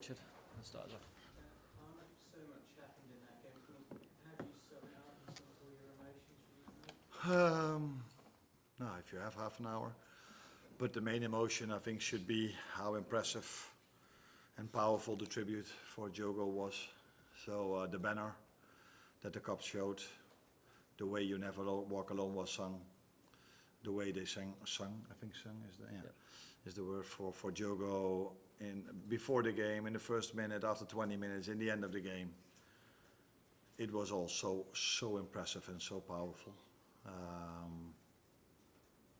Richard, let's start us off. So much happened in that game. How do you sum it up and sum up all your emotions? No, if you have half an hour. But the main emotion, I think, should be how impressive and powerful the tribute for Diogo was. So the banner that the cops showed, the way "You Never Walk Alone" was sung, the way they sung, I think sung is is the word for Diogo before the game, in the first minute, after 20 minutes, in the end of the game. It was all so impressive and so powerful.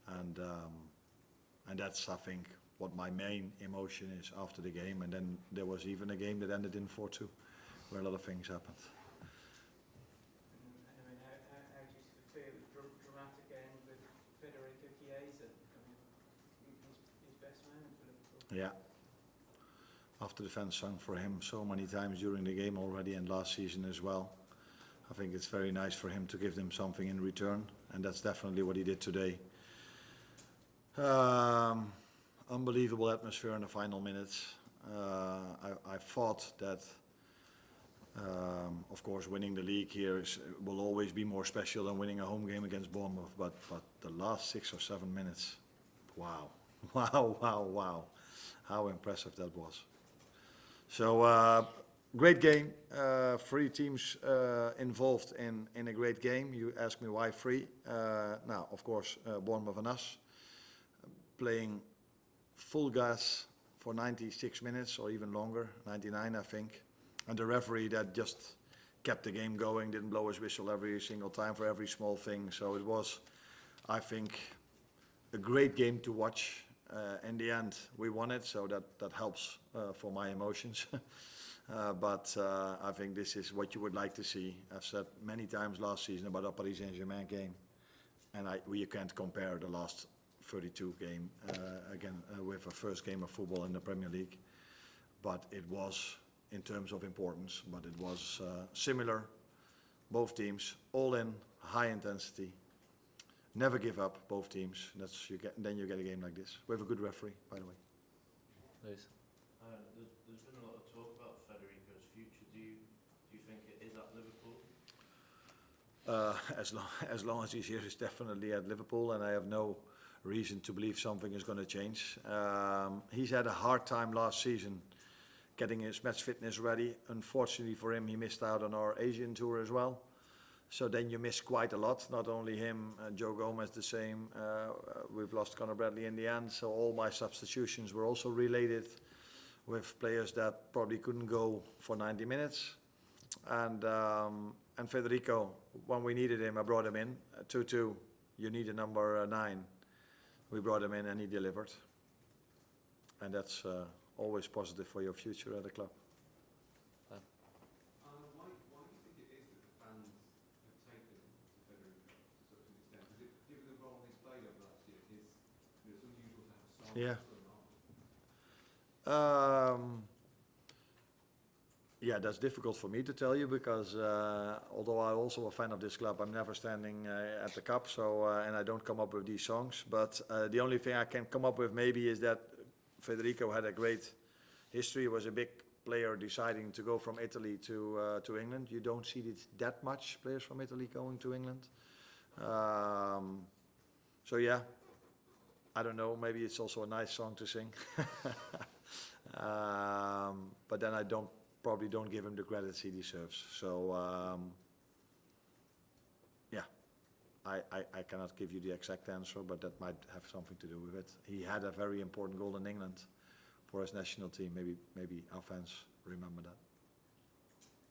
And that's, I think, what my main emotion is after the game. And then there was even a game that ended in 4-2, where a lot of things happened. I mean, how do you sort of feel? It was dramatic end with Federico Chiesa, his best man for Liverpool. Yeah. After the fans sung for him so many times during the game already and last season as well. I think it's very nice for him to give them something in return, and that's definitely what he did today. Unbelievable atmosphere in the final minutes. I thought that, of course, winning the league here will always be more special than winning a home game against Bournemouth, but the last 6 or 7 minutes, wow, wow, how impressive that was. So, great game, 3 teams involved in a great game. You ask me why 3. Now, of course, Bournemouth and us, playing full gas for 96 minutes or even longer, 99 I think. And the referee that just kept the game going, didn't blow his whistle every single time for every small thing. So it was, I think, a great game to watch. In the end, we won it, so that helps for my emotions. But I think this is what you would like to see. I've said many times last season about our Paris Saint-Germain game, and you can't compare the last 32 game again with a first game of football in the Premier League. But it was, in terms of importance, but it was similar. Both teams, all in, high intensity. Never give up, both teams. Then you get a game like this. We have a good referee, by the way. Please. There's been a lot of talk about Federico's future. Do you think it is at Liverpool? As long as he's here, he's definitely at Liverpool, and I have no reason to believe something is going to change. He's had a hard time last season getting his match fitness ready. Unfortunately for him, he missed out on our Asian tour as well. So then you miss quite a lot. Not only him, Joe Gomez the same. We've lost Conor Bradley in the end. So all my substitutions were also related with players that probably couldn't go for 90 minutes. And Federico, when we needed him, I brought him in. 2-2, you need a number 9. We brought him in and he delivered. And that's always positive for your future at the club. Why do you think it is that the fans have taken to Federico to such an extent? Is it given the role he's played over last year? It's unusual to have a song Yeah. so much. Yeah, that's difficult for me to tell you because although I'm also a fan of this club, I'm never standing at the cup, so and I don't come up with these songs. But the only thing I can come up with maybe is that Federico had a great history. He was a big player deciding to go from Italy to England. You don't see that much players from Italy going to England. So yeah, I don't know. Maybe it's also a nice song to sing. But then I probably don't give him the credit he deserves. So yeah, I cannot give you the exact answer, but that might have something to do with it. He had a very important goal in England for his national team. Maybe our fans remember that.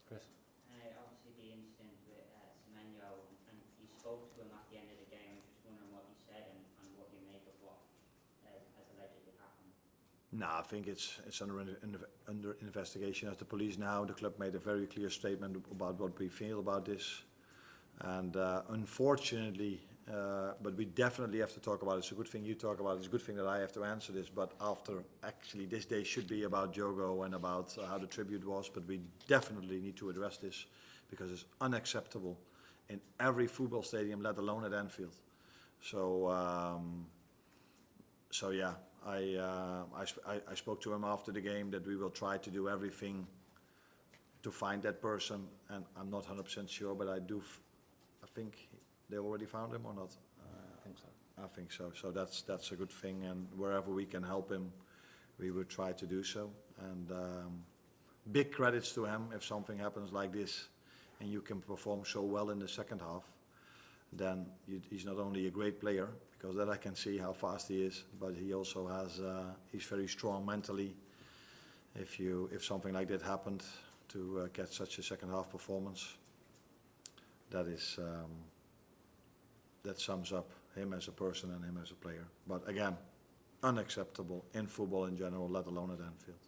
Chris. Obviously the incident with Semenyo, and you spoke to him at the end of the game. I was just wondering what you said and what you make of what has allegedly happened. No, I think it's under investigation at the police now. The club made a very clear statement about what we feel about this. And unfortunately, but we definitely have to talk about it. It's a good thing you talk about it. It's a good thing that I have to answer this. But after, actually, this day should be about Diogo and about how the tribute was. But we definitely need to address this because it's unacceptable in every football stadium, let alone at Anfield. So yeah, I spoke to him after the game that we will try to do everything to find that person, and I'm not 100% sure, but I think they already found him or not. I think so. I think so. So that's a good thing, and wherever we can help him, we will try to do so. And big credits to him if something happens like this, and you can perform so well in the second half. Then he's not only a great player, because that I can see how fast he is, but he also has he's very strong mentally. If something like that happened, to get such a second half performance, that sums up him as a person and him as a player. But again, unacceptable in football in general, let alone at Anfield.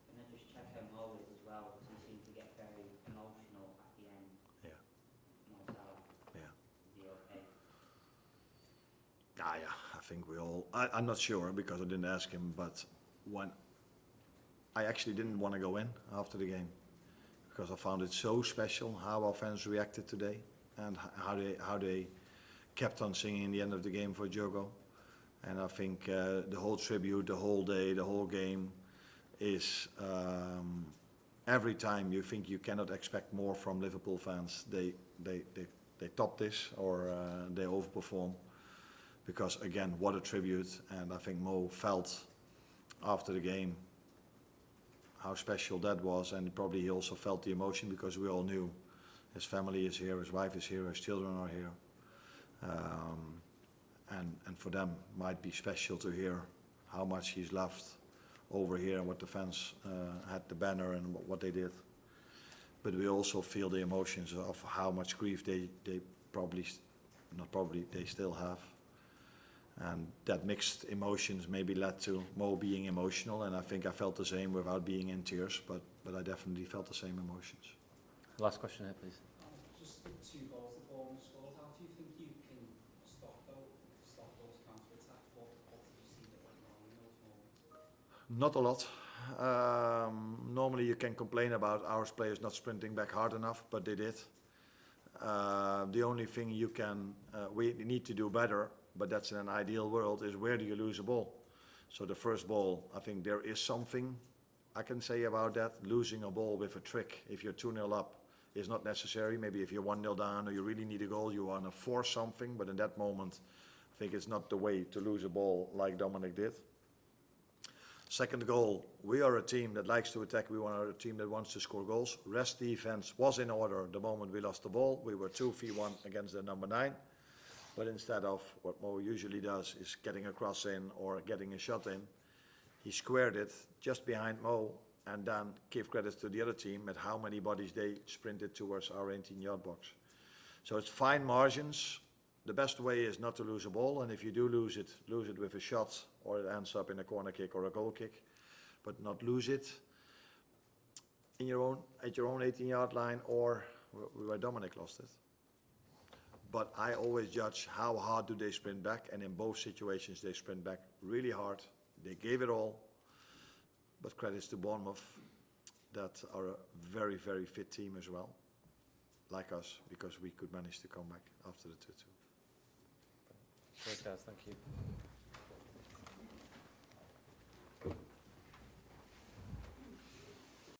Can I just check how Mo is as well, because he seemed to get very emotional at the end. Yeah. Mo Salah. Yeah. Is he okay? Yeah, I think we all. I'm not sure because I didn't ask him, but when I actually didn't want to go in after the game because I found it so special how our fans reacted today and how they kept on singing the end of the game for Diogo. And I think the whole tribute, the whole day, the whole game is every time you think you cannot expect more from Liverpool fans, they top this or they overperform. Because again, what a tribute, and I think Mo felt after the game how special that was, and probably he also felt the emotion because we all knew his family is here, his wife is here, his children are here. And for them might be special to hear how much he's loved over here and what the fans had the banner and what they did. But we also feel the emotions of how much grief they still have. And that mixed emotions maybe led to Mo being emotional, and I think I felt the same without being in tears, but I definitely felt the same emotions. Last question here, please. Just the 2 goals that Bournemouth scored, how do you think you can stop those counter-attacks? What did you see that went wrong in those moments? Not a lot. Normally you can complain about our players not sprinting back hard enough, but they did. The only thing we need to do better, but that's in an ideal world, is where do you lose a ball? So the first ball, I think there is something I can say about that. Losing a ball with a trick, if you're 2-0 up, is not necessary. Maybe if you're 1-0 down or you really need a goal, you want to force something, but in that moment, I think it's not the way to lose a ball like Dominic did. Second goal, we are a team that likes to attack. We are a team that wants to score goals. Rest defense was in order the moment we lost the ball. We were 2v1 against the number 9. But instead of what Mo usually does is getting a cross in or getting a shot in, he squared it just behind Mo and then give credit to the other team at how many bodies they sprinted towards our 18-yard box. So it's fine margins. The best way is not to lose a ball, and if you do lose it with a shot or it ends up in a corner kick or a goal kick, but not lose it at your own 18-yard line or where Dominic lost it. But I always judge how hard do they sprint back, and in both situations they sprint back really hard. They gave it all, but credits to Bournemouth that are a very, very fit team as well, like us, because we could manage to come back after the 2-2. Cheers, guys. Thank you.